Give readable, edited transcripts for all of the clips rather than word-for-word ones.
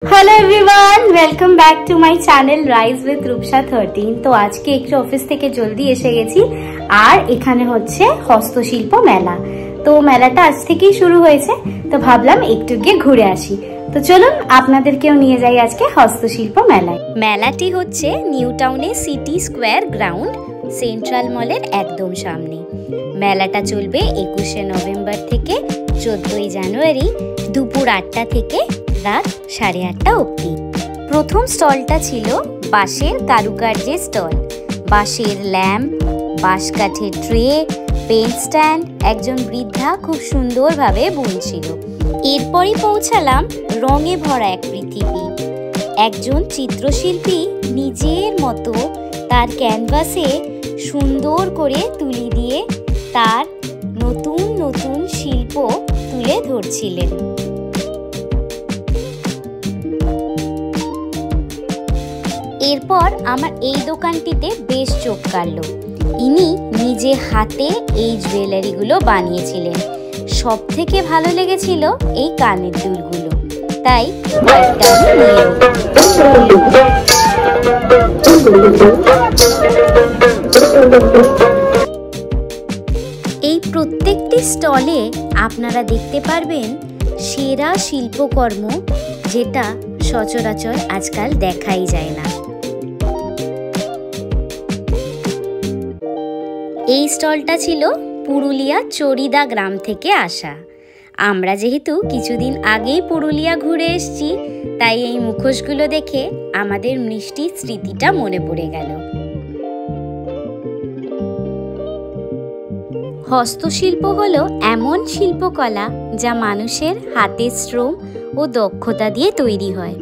Hello everyone, welcome back to my channel rise with Rupsa 13। तो आज के एक ऑफिस থেকে জলদি এসে গেছি আর এখানে হচ্ছে হস্তশিল্প মেলা। তো মেলাটা আজ থেকেই শুরু হয়েছে, তো ভাবলাম একটু গিয়ে ঘুরে আসি। তো চলুন আপনাদেরকেও নিয়ে যাই আজকে হস্তশিল্প মেলায়। মেলাটি হচ্ছে নিউ টাউনে সিটি স্কোয়ার গ্রাউন্ড সেন্ট্রাল মলের একদম সামনে। মেলাটা চলবে 21শে নভেম্বর থেকে 14ই জানুয়ারি দুপুর 8টা থেকে রাত 8:30 অবধি। প্রথম স্টলটা ছিল বাঁশের কারুকার্যের স্টল। বাঁশের ল্যাম্প, বাঁশ কাঠের ট্রে, পেন স্ট্যান্ড একজন বৃদ্ধা খুব সুন্দরভাবে বুনছিল। এরপরই পৌঁছালাম রঙে ভরা এক পৃথিবী। একজন চিত্রশিল্পী নিজের মতো তার ক্যানভাসে সুন্দর করে তুলি দিয়ে তার নতুন নতুন শিল্প তুলে ধরছিলেন। এরপর আমার এই দোকানটিতে বেশ চোখ কাড়লো। ইনি নিজে হাতে এই জুয়েলারিগুলো বানিয়েছিলেন। সব থেকে ভালো লেগেছিল এই কানের দুলগুলো, তাই এই প্রত্যেকটি স্টলে আপনারা দেখতে পারবেন সেরা শিল্পকর্ম, যেটা সচরাচর আজকাল দেখাই যায় না। এই স্টলটা ছিল পুরুলিয়া চরিদা গ্রাম থেকে আসা। আমরা যেহেতু কিছুদিন আগেই পুরুলিয়া ঘুরে এসেছি, তাই এই মুখোশগুলো দেখে আমাদের মিষ্টি স্মৃতিটা মনে পড়ে গেল। হস্তশিল্প হলো এমন শিল্পকলা যা মানুষের হাতের শ্রম ও দক্ষতা দিয়ে তৈরি হয়,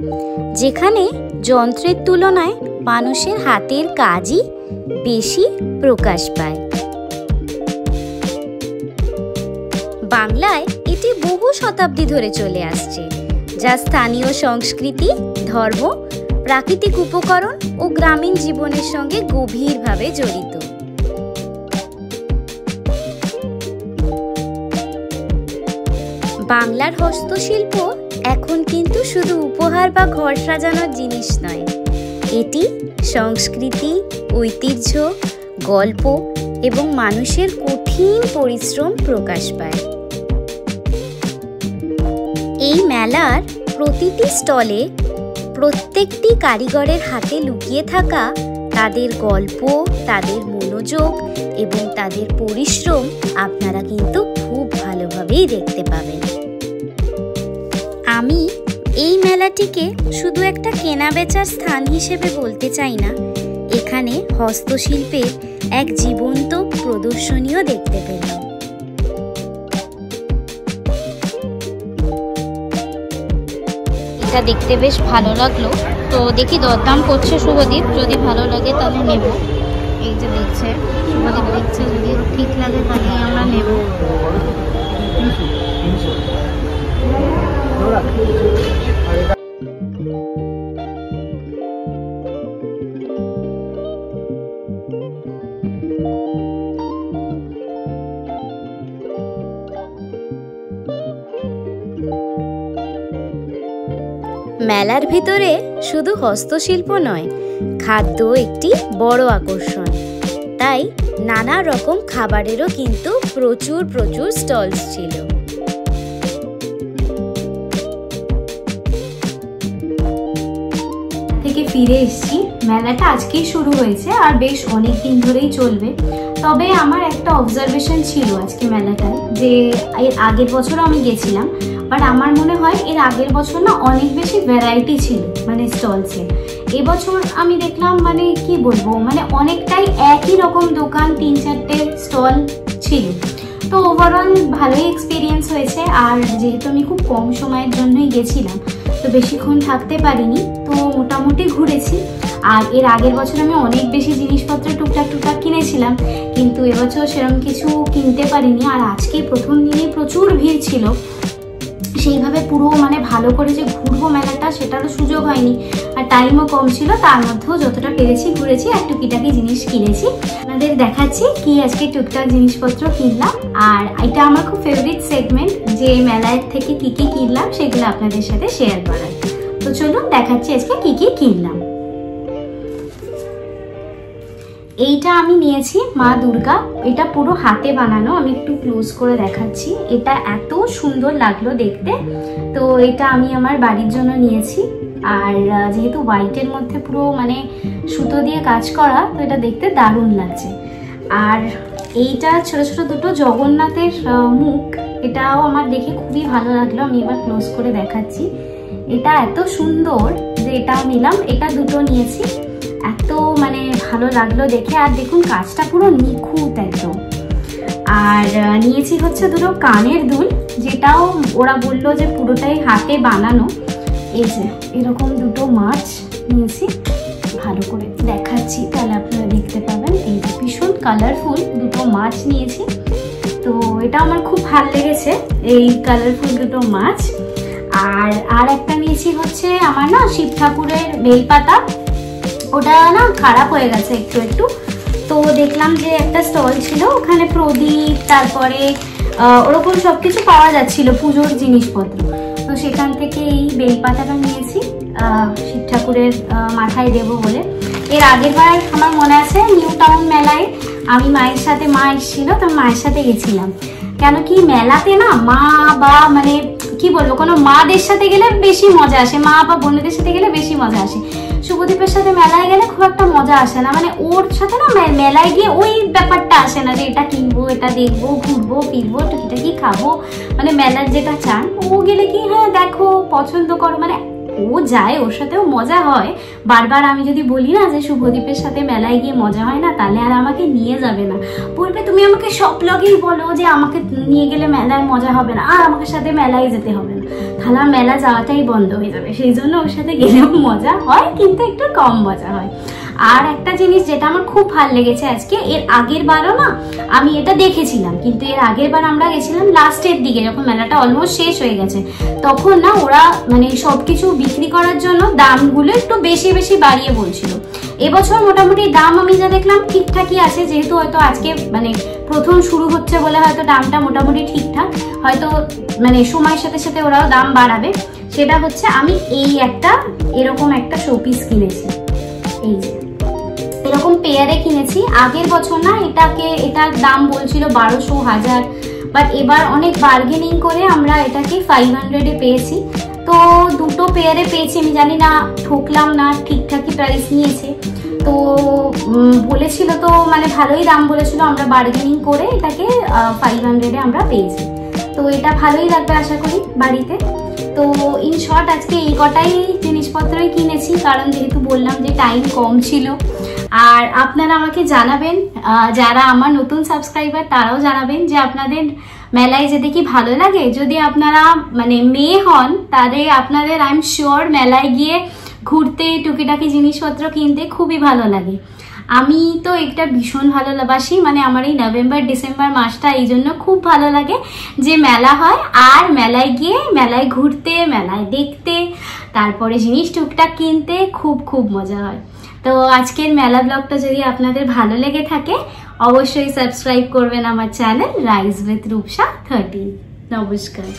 যেখানে যন্ত্রের তুলনায় মানুষের হাতের কাজই বেশি প্রকাশ পায়। বাংলায় এটি বহু শতাব্দী ধরে চলে আসছে, যা স্থানীয় সংস্কৃতি, ধর্ম, প্রাকৃতিক উপকরণ ও গ্রামীণ জীবনের সঙ্গে গভীরভাবে জড়িত। বাংলার হস্তশিল্প এখন কিন্তু শুধু উপহার বা ঘর সাজানোর জিনিস নয়, এটি সংস্কৃতি, ঐতিহ্য, গল্প এবং মানুষের কঠিন পরিশ্রম প্রকাশ পায়। এই মেলার প্রতিটি স্টলে প্রত্যেকটি কারিগরের হাতে লুকিয়ে থাকা তাদের গল্প, তাদের মনোযোগ এবং তাদের পরিশ্রম আপনারা কিন্তু খুব ভালোভাবেই দেখতে পাবেন। আমি এই মেলাটিকে শুধু একটা কেনা বেচার স্থান হিসেবে বলতে চাই না, এখানে হস্তশিল্পের এক জীবন্ত প্রদর্শনীও দেখতে পেলাম। এটা দেখতে বেশ ভালো লাগলো, তো দেখি দরদাম করছে শুভদীপ, যদি ভালো লাগে তাহলে নেব। এই যে দেখছে শুভদীপ, দেখছে যদি ঠিক লাগে তাহলে আমরা নেব। মেলার ভিতরে শুধু হস্তশিল্প নয়, খাদ্য একটি বড় আকর্ষণ। তাই নানা রকম খাবারেরও কিন্তু প্রচুর স্টলস ছিল। থেকে ফিরে এসেছি, মেলাটা আজকেই শুরু হয়েছে আর বেশ অনেক দিন ধরেই চলবে। তবে আমার একটা অবজারভেশন ছিল আজকে মেলাটায়, যে এর আগের বছর আমি গেছিলাম, বাট আমার মনে হয় এর আগের বছর না অনেক বেশি ভ্যারাইটি ছিল মানে স্টলসে। এবছর আমি দেখলাম মানে কি বলবো, মানে অনেকটাই একই রকম দোকান, 3-4টে স্টল ছিল। তো ওভারঅল ভালোই এক্সপিরিয়েন্স হয়েছে। আর যেহেতু আমি খুব কম সময়ের জন্যই গেছিলাম, তো বেশিক্ষণ থাকতে পারিনি, তো মোটামুটি ঘুরেছি। আর এর আগের বছর আমি অনেক বেশি জিনিসপত্র টুকটাক কিনেছিলাম, কিন্তু এবছর সেরকম কিছু কিনতে পারিনি। আর আজকে প্রথম দিনে প্রচুর ভিড় ছিল, সেইভাবে পুরো মানে ভালো করে যে ঘুরবো মেলাটা সেটারও সুযোগ হয়নি, আর টাইমও কম ছিল। তার মধ্যেও যতটা পেরেছি ঘুরেছি, আর টুকিটাকি জিনিস কিনেছি। আপনাদের দেখাচ্ছি কি আজকে টুকটাক জিনিসপত্র কিনলাম। আর এটা আমার খুব ফেভারিট সেগমেন্ট, যে মেলার থেকে কি কিনলাম সেগুলো আপনাদের সাথে শেয়ার করার। তো চলুন দেখাচ্ছি আজকে কি কি কিনলাম। এইটা আমি নিয়েছি মা দুর্গা, এটা পুরো হাতে বানানো, আমি একটু ক্লোজ করে দেখাচ্ছি। এটা এত সুন্দর লাগলো দেখতে, তো এটা আমি আমার বাড়ির জন্য নিয়েছি। আর যেহেতু হোয়াইটের মধ্যে পুরো মানে সুতো দিয়ে কাজ করা, তো এটা দেখতে দারুণ লাগছে। আর এইটা ছোট ছোট দুটো জগন্নাথের মুখ, এটাও আমার দেখে খুবই ভালো লাগলো, আমি এবার ক্লোজ করে দেখাচ্ছি। এটা এত সুন্দর যে এটাও নিলাম, এটা দুটো নিয়েছি, এত মানে ভালো লাগলো দেখে। আর দেখুন কাজটা পুরো নিখুঁত একদম। আর নিয়েছি হচ্ছে দুটো কানের দুল, যেটাও ওরা বললো যে পুরোটাই হাতে বানানো। এই যে এরকম দুটো মাছ নিয়েছি, ভালো করে দেখাচ্ছি তাহলে আপনারা দেখতে পাবেন। এই যে ভীষণ কালারফুল দুটো মাছ নিয়েছি, তো এটা আমার খুব ভালো লেগেছে এই কালারফুল দুটো মাছ। আর একটা নিয়েছি হচ্ছে আমার না শিব ঠাকুরের বেলপাতা, ওটা না খারাপ হয়ে গেছে একটু একটু, তো দেখলাম যে একটা স্টল ছিল ওখানে প্রদীপ তারপরে ওরকম সবকিছু পাওয়া যাচ্ছিল পুজোর জিনিসপত্র, তো সেখান থেকে এই বেলপাতাটা নিয়েছি শিব ঠাকুরের মাথায় দেবো বলে। এর আগের বার আমার মনে আছে নিউ টাউন মেলায় আমি মায়ের সাথে, মা এসেছিল তো মায়ের সাথে গেছিলাম। কেন কি মেলাতে না মা বা মানে কি বলবো, কোনো মাদের সাথে গেলে বেশি মজা আসে, মা বা বোনেদের সাথে গেলে বেশি মজা আসে। শুভদীপের সাথে মেলায় গেলে খুব একটা মজা আসে না, মানে ওর সাথে না মেলায় গিয়ে ওই ব্যাপারটা আসে না যে এটা কিনবো, এটা দেখবো, ঘুরবো ফিরবো, টুকিটাকি খাবো, মানে মেলার যেটা চান। ও গেলে কি হ্যাঁ দেখো পছন্দ করো, মানে ও যায়, ওর সাথেও মজা হয়। বারবার আমি যদি বলি না যে শুভদীপের সাথে মেলায় গিয়ে মজা হয় না, তাহলে আর আমাকে নিয়ে যাবে না, বলবে তুমি আমাকে সব লগেই বলো যে আমাকে নিয়ে গেলে মেলায় মজা হবে না, আর আমাকে সাথে মেলায় যেতে হবে না, তাহলে মেলা যাওয়াটাই বন্ধ হয়ে যাবে। সেই জন্য ওর সাথে গেলেও মজা হয়, কিন্তু একটু কম মজা হয়। আর একটা জিনিস যেটা আমার খুব ভালো লেগেছে আজকে, এর আগের বারও না আমি এটা দেখেছিলাম, কিন্তু এর আগের বার আমরা গেছিলাম লাস্টের দিকে যখন মেলাটা অলমোস্ট শেষ হয়ে গেছে, তখন না ওরা মানে সবকিছু বিক্রি করার জন্য দামগুলো একটু বেশি বেশি বাড়িয়ে বলছিল। এবছর মোটামুটি দাম আমি যা দেখলাম ঠিকঠাকই আছে, যেহেতু হয়তো আজকে মানে প্রথম শুরু হচ্ছে বলে হয়তো দামটা মোটামুটি ঠিকঠাক, হয়তো মানে সময়ের সাথে সাথে ওরাও দাম বাড়াবে। সেটা হচ্ছে আমি এই একটা এরকম একটা শোপিস কিনেছি, এই যে এরকম পেয়ারে কিনেছি। আগের বছর না এটার দাম বলছিল 1200 1000, বাট এবার অনেক বার্গেনিং করে আমরা এটাকে 500-এ পেয়েছি। তো দুটো পেয়ারে পেয়েছি, আমি জানি না ঠকলাম না, ঠিকঠাকই প্রাইস নিয়েছে। তো বলেছিল তো মানে ভালোই দাম বলেছিল, আমরা বার্গেনিং করে এটাকে 500-এ আমরা পেয়েছি। তো এটা ভালোই লাগবে আশা করি বাড়িতে। তো ইন শর্ট আজকে এই কটাই জিনিসপত্রই কিনেছি, কারণ যেহেতু বললাম যে টাইম কম ছিল। আর আপনারা আমাকে জানাবেন, যারা আমার নতুন সাবস্ক্রাইবার তারাও জানাবেন যে আপনাদের মেলায় যেতে কি ভালো লাগে। যদি আপনারা মানে মেয়ে হন তাহলে আপনাদের আই এম শিওর মেলায় গিয়ে ঘুরতে টুকিটাকি জিনিসপত্র কিনতে খুবই ভালো লাগে। আমি তো এটা ভীষণ ভালোবাসি, মানে আমার এই নভেম্বর ডিসেম্বর মাসটা এই জন্য খুব ভালো লাগে যে মেলা হয়, আর মেলায় গিয়ে মেলায় ঘুরতে, মেলায় দেখতে, তারপরে জিনিস টুকটাক কিনতে খুব খুব মজা হয়। তো আজকের মেলা ব্লগটা যদি আপনাদের ভালো লেগে থাকে অবশ্যই সাবস্ক্রাইব করবেন আমার চ্যানেল রাইজ উইথ রূপসা 13। নমস্কার।